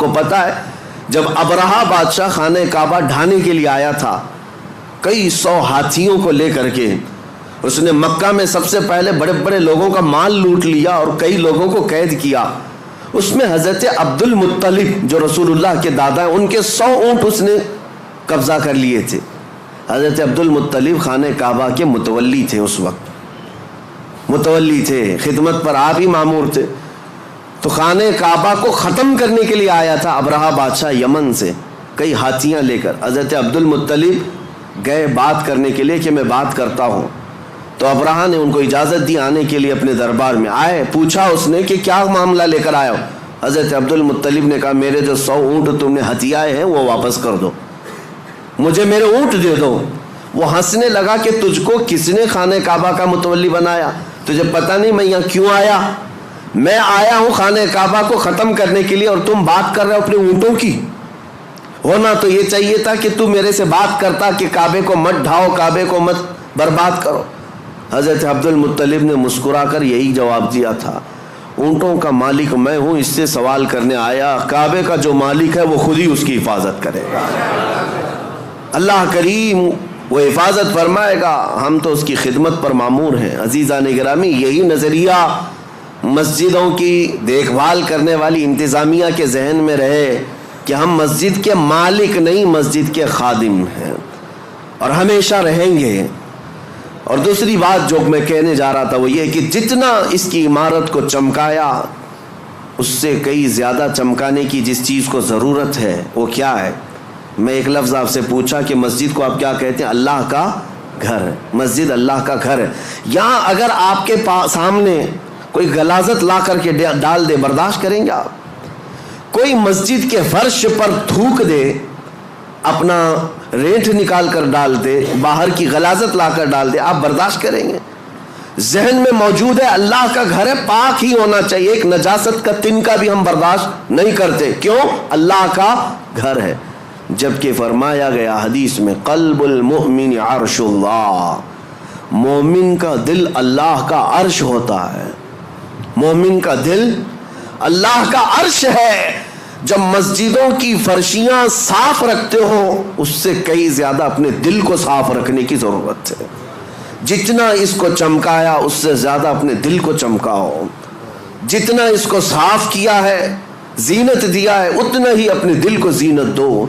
کو پتہ ہے جب ابرہہ بادشاہ خانہ کعبہ ڈھانے کے لیے آیا تھا کئی 100 ہاتھیوں کو لے کر کے، اس نے مکہ میں سب سے پہلے بڑے بڑے لوگوں کا مال لوٹ لیا اور کئی لوگوں کو قید کیا. اس میں حضرت عبد المطلب جو رسول اللہ کے دادا ہیں ان کے 100 اونٹ اس نے قبضہ کر لیے تھے. حضرت عبد المطلب خانہ کعبہ کے متولی تھے، اس وقت متولی تھے، خدمت پر آپ ہی مامور تھے. تو خانہ کعبہ کو ختم کرنے کے لیے آیا تھا ابرہہ بادشاہ یمن سے کئی ہاتھیاں لے کر. حضرت عبد المطلب گئے بات کرنے کے لیے کہ میں بات کرتا ہوں. تو ابرہہ نے ان کو اجازت دی آنے کے لیے اپنے دربار میں. آئے، پوچھا اس نے کہ کیا معاملہ لے کر آئے ہو؟ حضرت عبد المطلب نے کہا میرے جو 100 اونٹ تم نے ہتھیائے ہیں وہ واپس کر دو، مجھے میرے اونٹ دے دو. وہ ہنسنے لگا کہ تجھ کو کس نے خانہ کعبہ کا متولی بنایا؟ تجھے پتہ نہیں میں یہاں کیوں آیا؟ میں آیا ہوں خانہ کعبہ کو ختم کرنے کے لیے اور تم بات کر رہے ہو اپنے اونٹوں کی. ہونا تو یہ چاہیے تھا کہ تم میرے سے بات کرتا کہ کعبے کو مت ڈھاؤ، کعبے کو مت برباد کرو. حضرت عبد المطلب نے مسکرا کر یہی جواب دیا تھا، اونٹوں کا مالک میں ہوں، اس سے سوال کرنے آیا. کعبے کا جو مالک ہے وہ خود ہی اس کی حفاظت کرے گا. اللہ کریم وہ حفاظت فرمائے گا، ہم تو اس کی خدمت پر مامور ہیں. عزیزان گرامی، یہی نظریہ مسجدوں کی دیکھ بھال کرنے والی انتظامیہ کے ذہن میں رہے کہ ہم مسجد کے مالک نہیں، مسجد کے خادم ہیں اور ہمیشہ رہیں گے. اور دوسری بات جو میں کہنے جا رہا تھا وہ یہ کہ جتنا اس کی عمارت کو چمکایا اس سے کئی زیادہ چمکانے کی جس چیز کو ضرورت ہے وہ کیا ہے؟ میں ایک لفظ آپ سے پوچھا کہ مسجد کو آپ کیا کہتے ہیں؟ اللہ کا گھر ہے. مسجد اللہ کا گھر ہے. یہاں اگر آپ کے سامنے کوئی غلاظت لا کر کے ڈال دے برداشت کریں گے آپ؟ کوئی مسجد کے فرش پر تھوک دے، اپنا رینٹ نکال کر ڈال دے، باہر کی غلاظت لا کر ڈال دے، آپ برداشت کریں گے؟ ذہن میں موجود ہے اللہ کا گھر ہے، پاک ہی ہونا چاہیے، ایک نجاست کا تنکا بھی ہم برداشت نہیں کرتے. کیوں؟ اللہ کا گھر ہے. جبکہ فرمایا گیا حدیث میں قلب المؤمن عرش اللہ، مومن کا دل اللہ کا عرش ہوتا ہے. مومن کا دل اللہ کا عرش ہے. جب مسجدوں کی فرشیاں صاف رکھتے ہو اس سے کئی زیادہ اپنے دل کو صاف رکھنے کی ضرورت ہے. جتنا اس کو چمکایا اس سے زیادہ اپنے دل کو چمکاؤ. جتنا اس کو صاف کیا ہے، زینت دیا ہے، اتنا ہی اپنے دل کو زینت دو.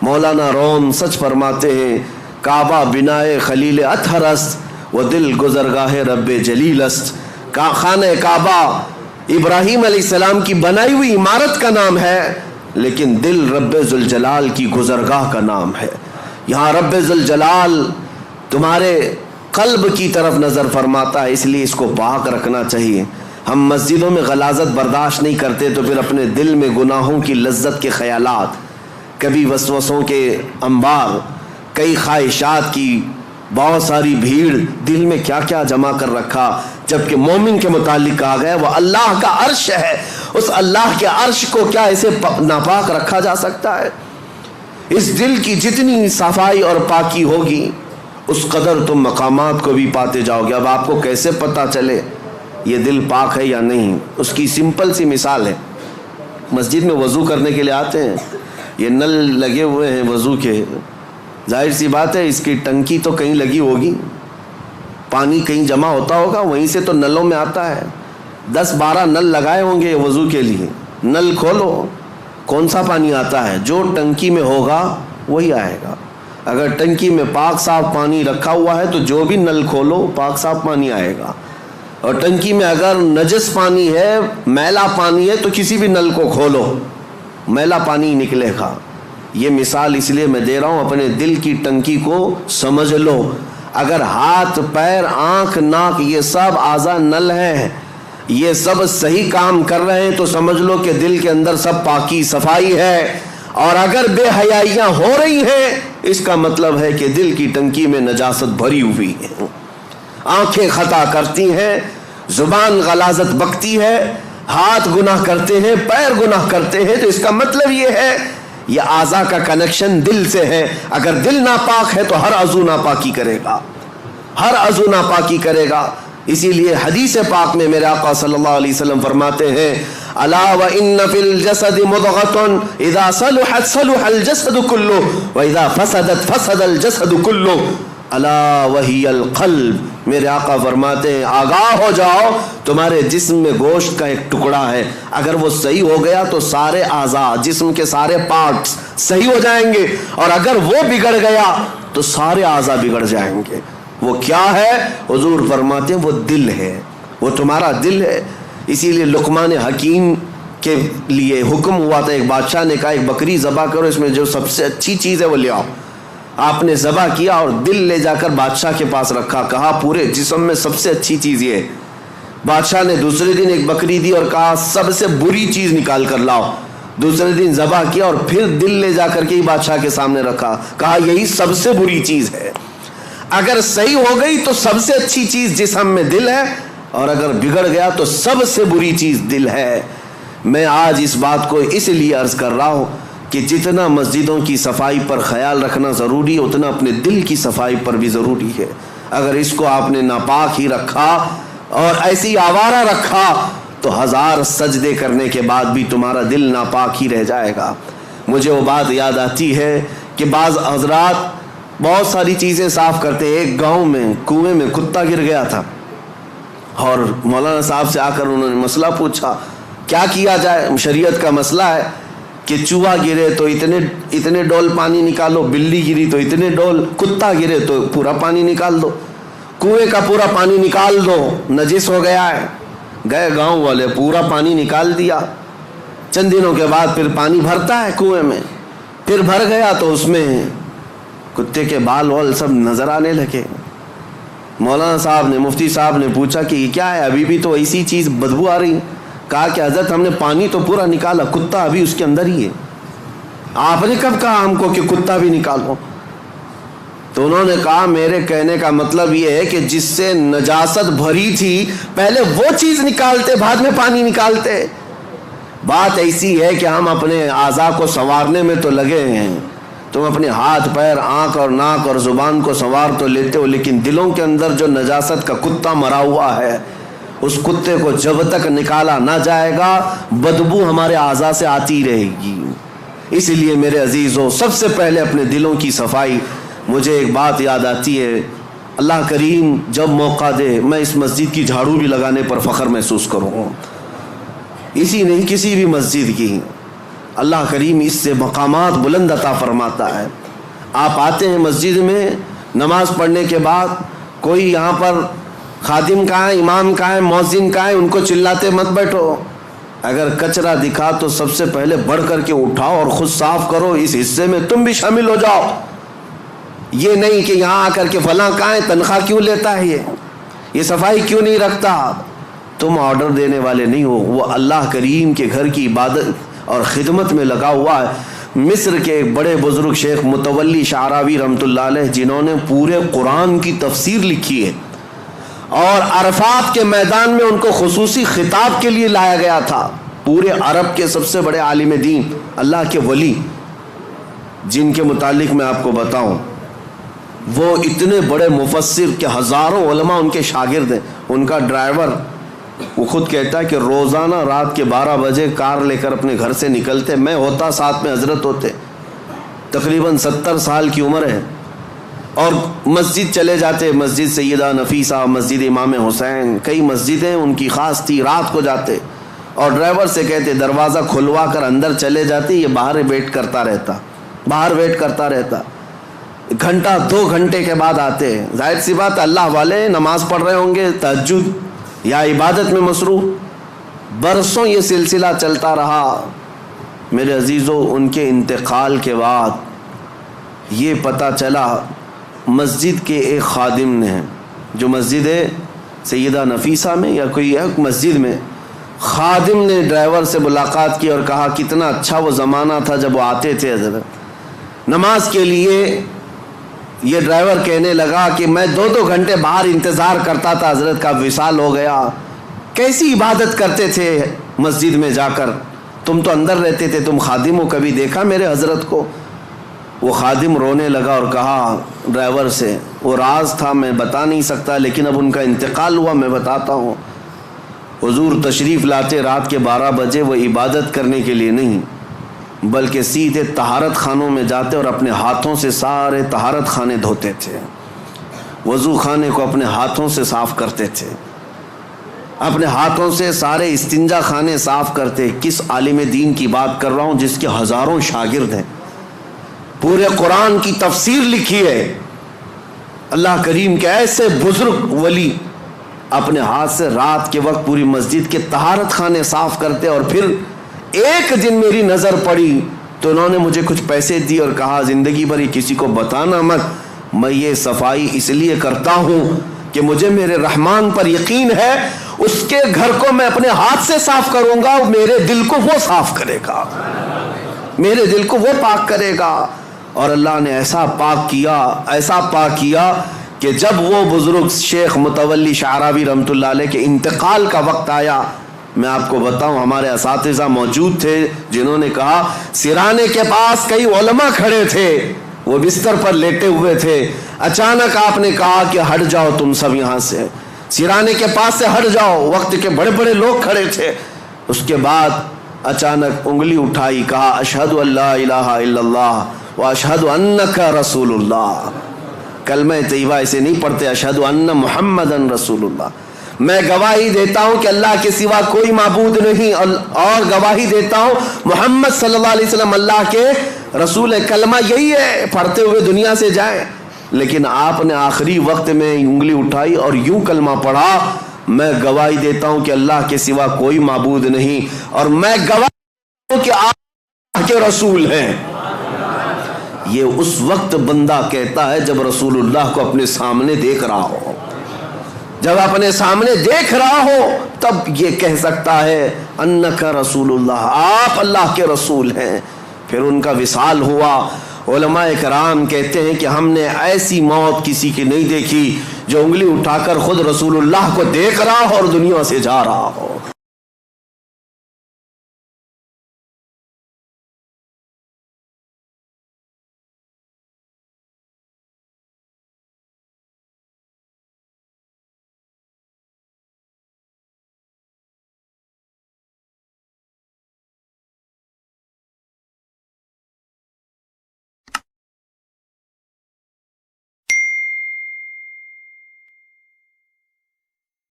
مولانا روم سچ فرماتے ہیں، کعبہ بنائے خلیل اطہر است و دل گزرگاہ رب جلیل است. خانہ کعبہ ابراہیم علیہ السلام کی بنائی ہوئی عمارت کا نام ہے، لیکن دل رب ذوالجلال کی گزرگاہ کا نام ہے. یہاں رب ذوالجلال تمہارے قلب کی طرف نظر فرماتا ہے، اس لیے اس کو پاک رکھنا چاہیے. ہم مسجدوں میں غلاظت برداشت نہیں کرتے تو پھر اپنے دل میں گناہوں کی لذت کے خیالات، کبھی وسوسوں کے انبار، کئی خواہشات کی بہت ساری بھیڑ دل میں کیا کیا جمع کر رکھا. جبکہ مومن کے متعلق کہا گیا وہ اللہ کا عرش ہے. اس اللہ کے عرش کو کیا ایسے ناپاک رکھا جا سکتا ہے؟ اس دل کی جتنی صفائی اور پاکی ہوگی اس قدر تم مقامات کو بھی پاتے جاؤ گے. اب آپ کو کیسے پتہ چلے یہ دل پاک ہے یا نہیں؟ اس کی سمپل سی مثال ہے، مسجد میں وضو کرنے کے لیے آتے ہیں، یہ نل لگے ہوئے ہیں وضو کے، ظاہر سی بات ہے اس کی ٹنکی تو کہیں لگی ہوگی، پانی کہیں جمع ہوتا ہوگا، وہیں سے تو نلوں میں آتا ہے. 10-12 نل لگائے ہوں گے وضو کے لیے. نل کھولو، کون سا پانی آتا ہے؟ جو ٹنکی میں ہوگا وہی آئے گا. اگر ٹنکی میں پاک صاف پانی رکھا ہوا ہے تو جو بھی نل کھولو پاک صاف پانی آئے گا. اور ٹنکی میں اگر نجس پانی ہے، میلا پانی ہے، تو کسی بھی نل کو کھولو میلا پانی نکلے گا. یہ مثال اس لیے میں دے رہا ہوں، اپنے دل کی ٹنکی کو سمجھ لو. اگر ہاتھ، پیر، آنکھ، ناک یہ سب اعضاء نل ہیں، یہ سب صحیح کام کر رہے ہیں تو سمجھ لو کہ دل کے اندر سب پاکی صفائی ہے. اور اگر بے حیائیاں ہو رہی ہیں اس کا مطلب ہے کہ دل کی ٹنکی میں نجاست بھری ہوئی ہے. آنکھیں خطا کرتی ہیں، زبان غلاظت بکتی ہے، ہاتھ گناہ کرتے ہیں، پیر گناہ کرتے ہیں، تو اس کا مطلب یہ ہے یہ اعضاء کا کنیکشن دل سے ہے. اگر دل ناپاک ہے تو ہر عضو ناپاکی کرے گا، ہر عضو ناپاکی کرے گا. اسی لیے حدیث پاک میں میرے آقا صلی اللہ علیہ وسلم فرماتے ہیں الا وان فی الجسد مضغۃ اذا صلحت صلح الجسد كله واذا فسدت فسد الجسد كله الا وہی القلب. میرے آقا فرماتے ہیں آگاہ ہو جاؤ، تمہارے جسم میں گوشت کا ایک ٹکڑا ہے، اگر وہ صحیح ہو گیا تو سارے اعضاء، جسم کے سارے پارٹس صحیح ہو جائیں گے، اور اگر وہ بگڑ گیا تو سارے اعضاء بگڑ جائیں گے. وہ کیا ہے؟ حضور فرماتے ہیں وہ دل ہے، وہ تمہارا دل ہے. اسی لیے لقمان حکیم کے لیے حکم ہوا تھا، ایک بادشاہ نے کہا ایک بکری ذبح کرو، اس میں جو سب سے اچھی چیز ہے وہ لے آؤ. آپ نے ذبح کیا اور دل لے جا کر بادشاہ کے پاس رکھا، کہا پورے جسم میں سب سے اچھی چیز یہ ہے. بادشاہ نے دوسرے دن ایک بکری دی اور کہا سب سے بری چیز نکال کر لاؤ. دوسرے دن ذبح کیا اور پھر دل لے جا کر کے ہی بادشاہ کے سامنے رکھا، کہا یہی سب سے بری چیز ہے. اگر صحیح ہو گئی تو سب سے اچھی چیز جسم میں دل ہے، اور اگر بگڑ گیا تو سب سے بری چیز دل ہے. میں آج اس بات کو اس لیے عرض کر رہا ہوں کہ جتنا مسجدوں کی صفائی پر خیال رکھنا ضروری ہے، اتنا اپنے دل کی صفائی پر بھی ضروری ہے. اگر اس کو آپ نے ناپاک ہی رکھا اور ایسی آوارہ رکھا تو 1000 سجدے کرنے کے بعد بھی تمہارا دل ناپاک ہی رہ جائے گا. مجھے وہ بات یاد آتی ہے کہ بعض حضرات بہت ساری چیزیں صاف کرتے. ایک گاؤں میں کنویں میں کتا گر گیا تھا اور مولانا صاحب سے آ کر انہوں نے مسئلہ پوچھا کیا کیا جائے. شریعت کا مسئلہ ہے کہ چوہا گرے تو اتنے ڈول پانی نکالو، بلی گری تو اتنے ڈول، کتا گرے تو پورا پانی نکال دو، کنویں کا پورا پانی نکال دو، نجس ہو گیا ہے. گئے گاؤں والے، پورا پانی نکال دیا. چند دنوں کے بعد پھر پانی بھرتا ہے کنویں میں، پھر بھر گیا تو اس میں کتے کے بال وال سب نظر آنے لگے. مولانا صاحب نے، مفتی صاحب نے پوچھا کہ یہ کیا ہے، ابھی بھی تو ایسی چیز بدبو آ رہی. کہا کہ حضرت ہم نے پانی تو پورا نکالا، کتا ابھی اس کے اندر ہی ہے. آپ نے کب کہا ہم کو کہ کتا بھی نکالو؟ تو انہوں نے کہا میرے کہنے کا مطلب یہ ہے کہ جس سے نجاست بھری تھی پہلے وہ چیز نکالتے، بعد میں پانی نکالتے. بات ایسی ہے کہ ہم اپنے اعضاء کو سنوارنے میں تو لگے ہیں. تم اپنے ہاتھ پیر آنکھ اور ناک اور زبان کو سنوار تو لیتے ہو، لیکن دلوں کے اندر جو نجاست کا کتا مرا ہوا ہے اس کتے کو جب تک نکالا نہ جائے گا بدبو ہمارے اعضاء سے آتی رہے گی. اس لیے میرے عزیزوں سب سے پہلے اپنے دلوں کی صفائی. مجھے ایک بات یاد آتی ہے، اللہ کریم جب موقع دے میں اس مسجد کی جھاڑو بھی لگانے پر فخر محسوس کروں. اسی نہیں کسی بھی مسجد کی، اللہ کریم اس سے مقامات بلند عطا فرماتا ہے. آپ آتے ہیں مسجد میں نماز پڑھنے کے بعد، کوئی یہاں پر خادم کہاں ہے، امام کہاں ہے، مؤذن کہاں ہے، ان کو چلاتے مت بیٹھو. اگر کچرا دکھا تو سب سے پہلے بڑھ کر کے اٹھاؤ اور خود صاف کرو، اس حصے میں تم بھی شامل ہو جاؤ. یہ نہیں کہ یہاں آ کر کے فلاں کہاں ہے، تنخواہ کیوں لیتا ہے، یہ صفائی کیوں نہیں رکھتا. تم آرڈر دینے والے نہیں ہو، وہ اللہ کریم کے گھر کی عبادت اور خدمت میں لگا ہوا ہے. مصر کے بڑے بزرگ شیخ متولی شعراوی رحمۃ اللہ علیہ، جنہوں نے پورے قرآن کی تفسیر لکھی ہے اور عرفات کے میدان میں ان کو خصوصی خطاب کے لیے لایا گیا تھا. پورے عرب کے سب سے بڑے عالم دین، اللہ کے ولی، جن کے متعلق میں آپ کو بتاؤں، وہ اتنے بڑے مفسر کہ ہزاروں علماء ان کے شاگرد ہیں. ان کا ڈرائیور وہ خود کہتا ہے کہ روزانہ رات کے 12 بجے کار لے کر اپنے گھر سے نکلتے، میں ہوتا ساتھ میں حضرت ہوتے، تقریباً 70 سال کی عمر ہے، اور مسجد چلے جاتے. مسجد سیدہ نفیسہ، مسجد امام حسین، کئی مسجدیں ان کی خاص تھی. رات کو جاتے اور ڈرائیور سے کہتے دروازہ کھلوا کر اندر چلے جاتے، یہ باہر ویٹ کرتا رہتا. گھنٹہ 2 گھنٹے کے بعد آتے. ظاہر سی بات اللہ والے نماز پڑھ رہے ہوں گے، تہجد یا عبادت میں مصروف. برسوں یہ سلسلہ چلتا رہا. میرے عزیزوں ان کے انتقال کے بعد یہ پتہ چلا، مسجد کے ایک خادم نے، جو مسجد ہے سیدہ نفیسہ میں یا کوئی ایک مسجد میں، خادم نے ڈرائیور سے ملاقات کی اور کہا کتنا اچھا وہ زمانہ تھا جب وہ آتے تھے حضرت نماز کے لیے. یہ ڈرائیور کہنے لگا کہ میں 2 گھنٹے باہر انتظار کرتا تھا، حضرت کا وصال ہو گیا. کیسی عبادت کرتے تھے مسجد میں جا کر، تم تو اندر رہتے تھے، تم خادم ہو، کبھی دیکھا میرے حضرت کو؟ وہ خادم رونے لگا اور کہا ڈرائیور سے، وہ راز تھا میں بتا نہیں سکتا، لیکن اب ان کا انتقال ہوا، میں بتاتا ہوں. حضور تشریف لاتے رات کے 12 بجے، وہ عبادت کرنے کے لیے نہیں بلکہ سیدھے طہارت خانوں میں جاتے اور اپنے ہاتھوں سے سارے طہارت خانے دھوتے تھے، وضو خانے کو اپنے ہاتھوں سے صاف کرتے تھے، اپنے ہاتھوں سے سارے استنجا خانے صاف کرتے۔ کس عالم دین کی بات کر رہا ہوں جس کے ہزاروں شاگرد ہیں، پورے قرآن کی تفسیر لکھی ہے، اللہ کریم کے ایسے بزرگ ولی اپنے ہاتھ سے رات کے وقت پوری مسجد کے طہارت خانے صاف کرتے۔ اور پھر ایک دن میری نظر پڑی تو انہوں نے مجھے کچھ پیسے دی اور کہا زندگی بھر کسی کو بتانا مت، میں یہ صفائی اس لیے کرتا ہوں کہ مجھے میرے رحمان پر یقین ہے، اس کے گھر کو میں اپنے ہاتھ سے صاف کروں گا، میرے دل کو وہ صاف کرے گا، میرے دل کو وہ پاک کرے گا۔ اور اللہ نے ایسا پاک کیا کہ جب وہ بزرگ شیخ متولی شعراوی رحمۃ اللہ علیہ کے انتقال کا وقت آیا، میں آپ کو بتاؤں ہمارے اساتذہ موجود تھے جنہوں نے کہا سرانے کے پاس کئی علماء کھڑے تھے، وہ بستر پر لیٹے ہوئے تھے، اچانک آپ نے کہا کہ ہٹ جاؤ تم سب یہاں سے، سرانے کے پاس سے ہٹ جاؤ، وقت کے بڑے بڑے لوگ کھڑے تھے۔ اس کے بعد اچانک انگلی اٹھائی، کہا اشہد ان لا الہ الا اللہ واشہد انک رسول اللہ۔ کلمہ طیبہ اسے نہیں پڑھتے، اشہد ان محمدن رسول اللہ، میں گواہی دیتا ہوں کہ اللہ کے سوا کوئی معبود نہیں، اور گواہی دیتا ہوں محمد صلی اللہ علیہ وسلم اللہ کے رسول ہے۔ کلمہ یہی ہے، پڑھتے ہوئے دنیا سے جائیں۔ لیکن آپ نے آخری وقت میں انگلی اٹھائی اور یوں کلمہ پڑھا، میں گواہی دیتا ہوں کہ اللہ کے سوا کوئی معبود نہیں، اور میں گواہی دیتا ہوں کہ آپ اللہ کے رسول ہیں۔ یہ اس وقت بندہ کہتا ہے جب رسول اللہ کو اپنے سامنے دیکھ رہا ہو، جب اپنے سامنے دیکھ رہا ہو تب یہ کہہ سکتا ہے انک رسول اللہ، آپ اللہ کے رسول ہیں۔ پھر ان کا وصال ہوا۔ علماء کرام کہتے ہیں کہ ہم نے ایسی موت کسی کی نہیں دیکھی جو انگلی اٹھا کر خود رسول اللہ کو دیکھ رہا ہو اور دنیا سے جا رہا ہو۔